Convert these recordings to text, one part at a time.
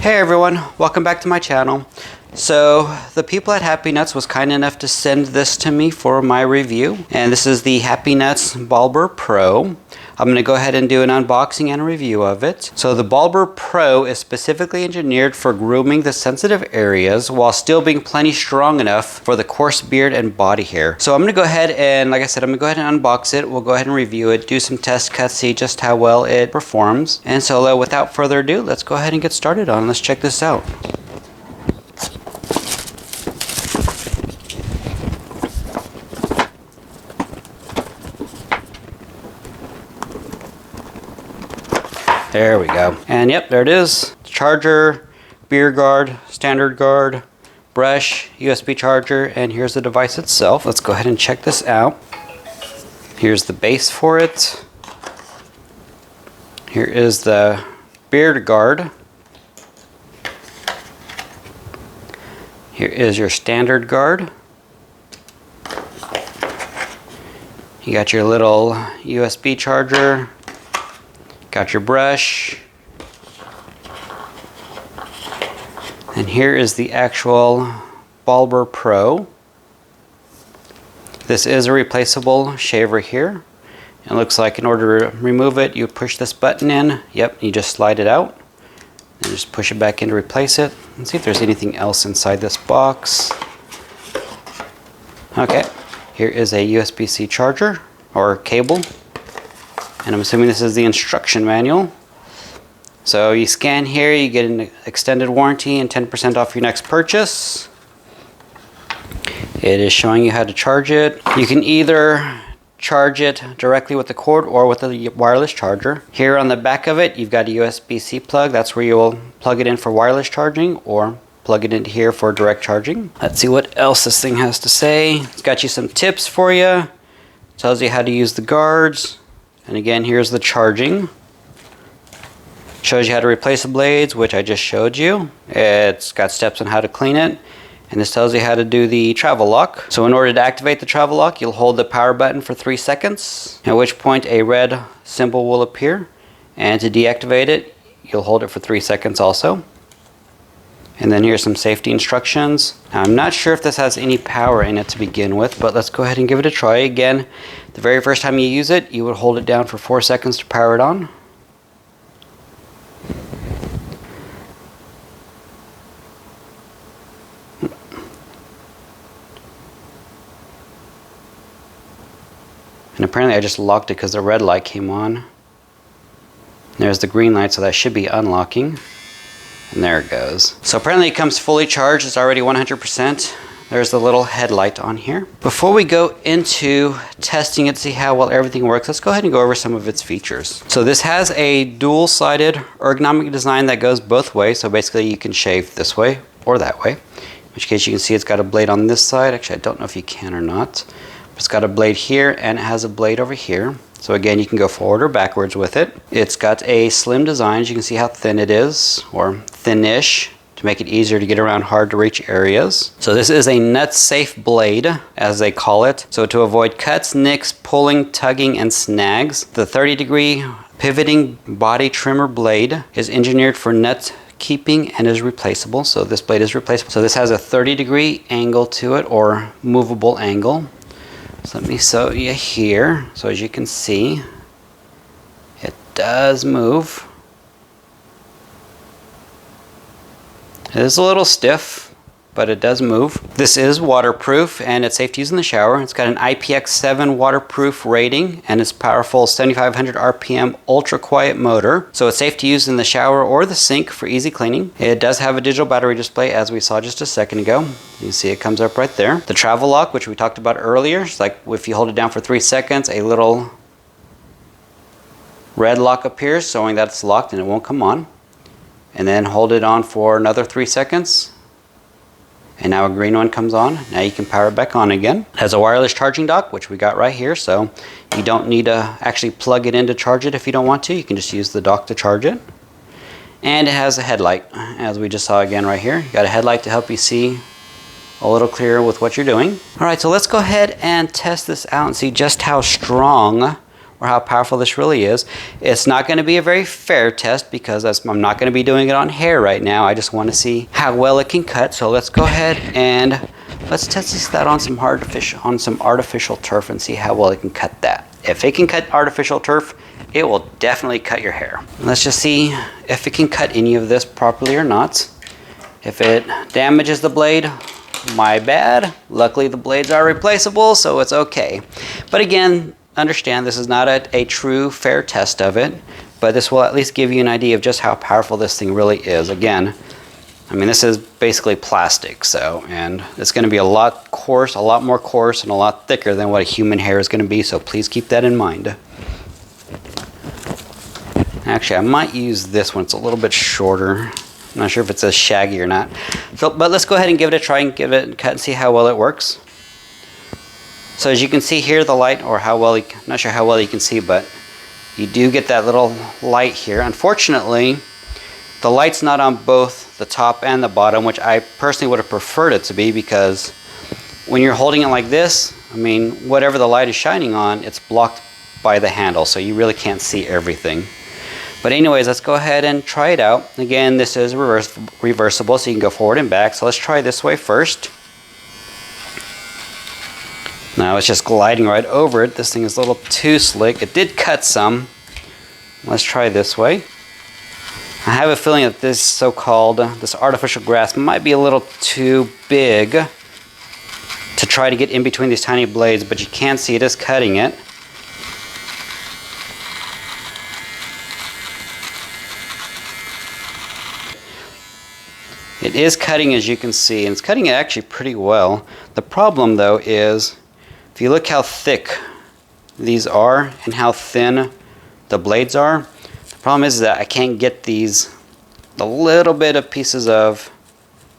Hey everyone, welcome back to my channel. So the people at Happy Nuts was kind enough to send this to me for my review, and this is the Happy Nuts Ballber Pro. I'm going to go ahead and do an unboxing and a review of it. So the Ballber Pro is specifically engineered for grooming the sensitive areas while still being plenty strong enough for the coarse beard and body hair. So I'm going to go ahead and, like I said, I'm going to go ahead and unbox it. We'll go ahead and review it, do some test cuts, see just how well it performs. And so without further ado, let's go ahead and get started on. Let's check this out. There we go. And yep, there it is. Charger, beer guard, standard guard, brush, USB charger, and here's the device itself. Let's go ahead and check this out. Here's the base for it. Here is the beard guard. Here is your standard guard. You got your little USB charger. Got your brush, and here is the actual Ballber Pro. This is a replaceable shaver here. It looks like in order to remove it, you push this button in. Yep, you just slide it out and just push it back in to replace it. Let's see if there's anything else inside this box. Okay, here is a USB-C charger or cable. And I'm assuming this is the instruction manual. So you scan here, you get an extended warranty and 10% off your next purchase. It is showing you how to charge it. You can either charge it directly with the cord or with a wireless charger. Here on the back of it, you've got a USB-C plug. That's where you will plug it in for wireless charging or plug it into here for direct charging. Let's see what else this thing has to say. It's got you some tips for you. Tells you how to use the guards. And again, here's the charging. Shows you how to replace the blades, which I just showed you. It's got steps on how to clean it. And this tells you how to do the travel lock. So in order to activate the travel lock, you'll hold the power button for 3 seconds, at which point a red symbol will appear. And to deactivate it, you'll hold it for 3 seconds also. And then here's some safety instructions. Now, I'm not sure if this has any power in it to begin with, but let's go ahead and give it a try. Again, the very first time you use it, you would hold it down for 4 seconds to power it on. And apparently I just locked it because the red light came on. There's the green light, so that should be unlocking. And there it goes. So apparently it comes fully charged. It's already 100%. There's the little headlight on here. Before we go into testing it to see how well everything works, let's go ahead and go over some of its features. So this has a dual-sided ergonomic design that goes both ways. So basically you can shave this way or that way. In which case you can see it's got a blade on this side. Actually, I don't know if you can or not. But it's got a blade here and it has a blade over here. So again, you can go forward or backwards with it. It's got a slim design. As you can see how thin it is, or thin-ish, to make it easier to get around hard to reach areas. So this is a nut-safe blade, as they call it. So to avoid cuts, nicks, pulling, tugging, and snags, the 30-degree pivoting body trimmer blade is engineered for nut keeping and is replaceable. So this blade is replaceable. So this has a 30-degree angle to it, or movable angle. So let me show you here. So as you can see, it does move. It is a little stiff, but it does move. This is waterproof and it's safe to use in the shower. It's got an IPX7 waterproof rating and it's powerful 7,500 RPM ultra quiet motor. So it's safe to use in the shower or the sink for easy cleaning. It does have a digital battery display, as we saw just a second ago. You can see it comes up right there. The travel lock, which we talked about earlier, it's like if you hold it down for 3 seconds, a little red lock appears showing that it's locked and it won't come on. And then hold it on for another 3 seconds. And now a green one comes on. Now you can power it back on again. It has a wireless charging dock, which we got right here. So you don't need to actually plug it in to charge it if you don't want to. You can just use the dock to charge it. And it has a headlight, as we just saw again right here. You got a headlight to help you see a little clearer with what you're doing. All right, so let's go ahead and test this out and see just how strong or how powerful this really is. It's not going to be a very fair test because I'm not going to be doing it on hair right now. I just want to see how well it can cut. So let's go ahead and let's test that on some artificial turf and see how well it can cut that. If it can cut artificial turf, it will definitely cut your hair. Let's just see if it can cut any of this properly or not. If it damages the blade, my bad. Luckily the blades are replaceable, so it's okay. But again, understand this is not a true fair test of it, but this will at least give you an idea of just how powerful this thing really is. Again, I mean, this is basically plastic, and it's going to be a lot more coarse and a lot thicker than what a human hair is going to be, so please keep that in mind. Actually, I might use this one. It's a little bit shorter. I'm not sure if it's as shaggy or not. But let's go ahead and give it a try and give it a cut and see how well it works. So as you can see here, the light, or how well, I'm not sure how well you can see, but you do get that little light here. Unfortunately, the light's not on both the top and the bottom, which I personally would have preferred it to be, because when you're holding it like this, I mean, whatever the light is shining on, it's blocked by the handle, so you really can't see everything. But anyways, let's go ahead and try it out. Again, this is reversible, so you can go forward and back. So let's try this way first. Now it's just gliding right over it. This thing is a little too slick. It did cut some. Let's try this way. I have a feeling that this this artificial grass might be a little too big to try to get in between these tiny blades, but you can see it is cutting it. It is cutting, as you can see, and it's cutting it actually pretty well. The problem though is, if you look how thick these are and how thin the blades are, the problem is that I can't get the little bit of pieces of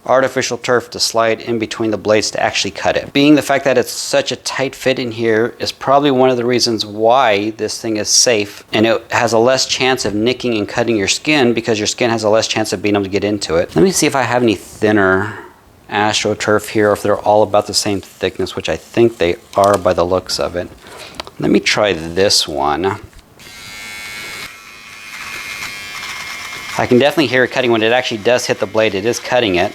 artificial turf to slide in between the blades to actually cut it. Being the fact that it's such a tight fit in here is probably one of the reasons why this thing is safe, and it has a less chance of nicking and cutting your skin, because your skin has a less chance of being able to get into it. Let me see if I have any thinner AstroTurf here, or if they're all about the same thickness, which I think they are by the looks of it. Let me try this one. I can definitely hear it cutting when it actually does hit the blade. It is cutting it.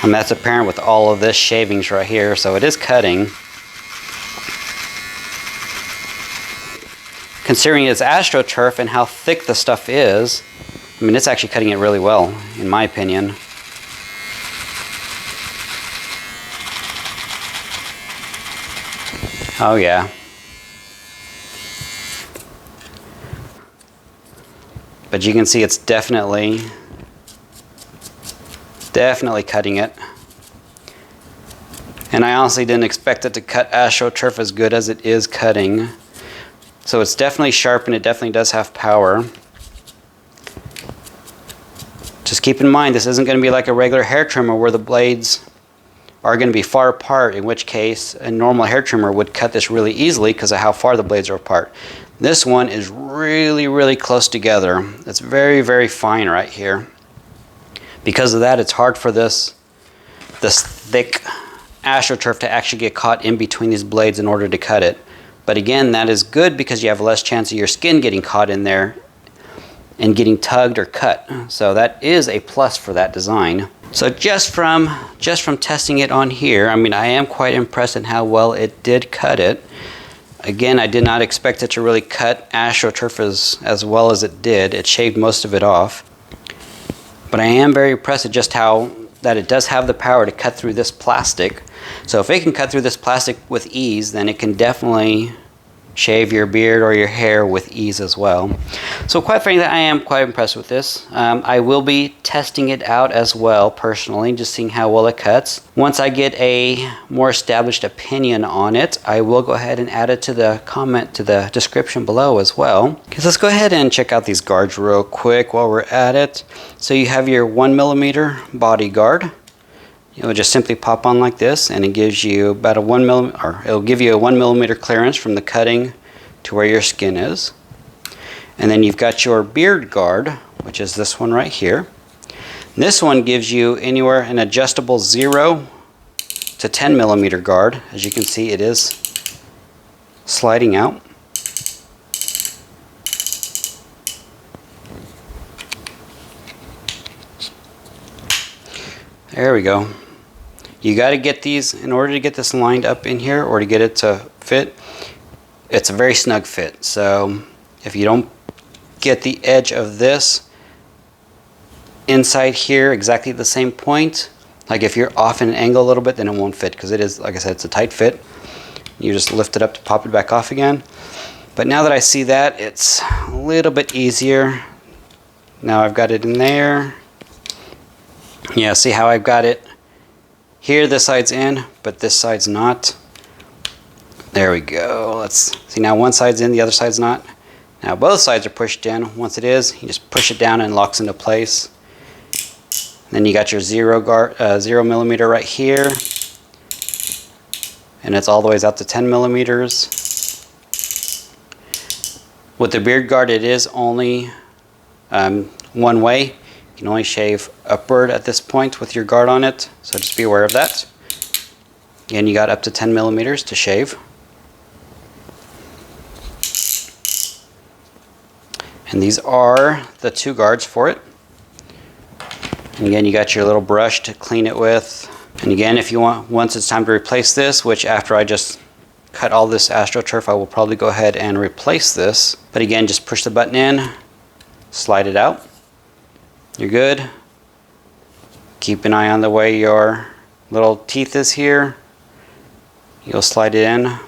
And that's apparent with all of this shavings right here, so it is cutting. Considering it's AstroTurf and how thick the stuff is, I mean, it's actually cutting it really well, in my opinion. Oh yeah. But you can see it's definitely cutting it. And I honestly didn't expect it to cut AstroTurf as good as it is cutting. So it's definitely sharp, and it definitely does have power. Just keep in mind, this isn't going to be like a regular hair trimmer where the blades are going to be far apart, in which case a normal hair trimmer would cut this really easily because of how far the blades are apart. This one is really, really close together. It's very, very fine right here. Because of that, it's hard for this thick AstroTurf to actually get caught in between these blades in order to cut it. But again, that is good because you have less chance of your skin getting caught in there and getting tugged or cut. So that is a plus for that design. So just from testing it on here, I mean, I am quite impressed in how well it did cut it. Again, I did not expect it to really cut AstroTurf as well as it did. It shaved most of it off. But I am very impressed at just how that it does have the power to cut through this plastic. So if it can cut through this plastic with ease, then it can definitely shave your beard or your hair with ease as well. So quite frankly, I am quite impressed with this. I will be testing it out as well personally, just seeing how well it cuts. Once I get a more established opinion on it, I will go ahead and add it to the description below as well. Okay, so let's go ahead and check out these guards real quick while we're at it. So you have your 1mm body guard. It'll just simply pop on like this, and it gives you about it'll give you a 1mm clearance from the cutting to where your skin is. And then you've got your beard guard, which is this one right here. This one gives you anywhere an adjustable 0 to 10mm guard. As you can see, it is sliding out. There we go. You got to get these, in order to get this lined up in here or to get it to fit, it's a very snug fit. So if you don't get the edge of this inside here exactly at the same point, like if you're off in an angle a little bit, then it won't fit, because it is, like I said, it's a tight fit. You just lift it up to pop it back off again. But now that I see that, it's a little bit easier. Now I've got it in there. Yeah, see how I've got it here, this side's in, but this side's not. There we go. Let's see, now one side's in, the other side's not. Now both sides are pushed in. Once it is, you just push it down and it locks into place. Then you got your 0 millimeter right here. And it's all the way out to 10 millimeters. With the beard guard, it is only one way. You can only shave upward at this point with your guard on it, so just be aware of that. And you got up to 10 millimeters to shave. And these are the 2 guards for it. And again, you got your little brush to clean it with. And again, if you want, once it's time to replace this, which after I just cut all this AstroTurf, I will probably go ahead and replace this. But again, just push the button in, slide it out. You're good. Keep an eye on the way your little teeth is here. You'll slide it in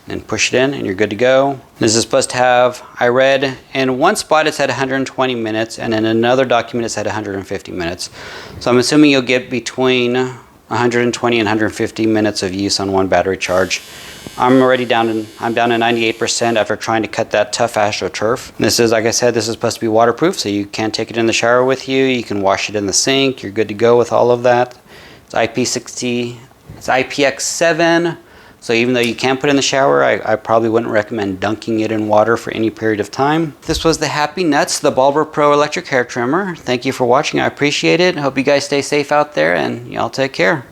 and push it in and you're good to go. This is supposed to have, I read, in one spot it said 120 minutes and in another document it said 150 minutes. So I'm assuming you'll get between 120 and 150 minutes of use on one battery charge. I'm already down to 98% after trying to cut that tough AstroTurf. This is, like I said, this is supposed to be waterproof, so you can take it in the shower with you. You can wash it in the sink. You're good to go with all of that. It's IP60, it's IPX7. So even though you can put it in the shower, I probably wouldn't recommend dunking it in water for any period of time. This was the Happy Nuts, the Ballber Pro electric hair trimmer. Thank you for watching. I appreciate it. I hope you guys stay safe out there and y'all take care.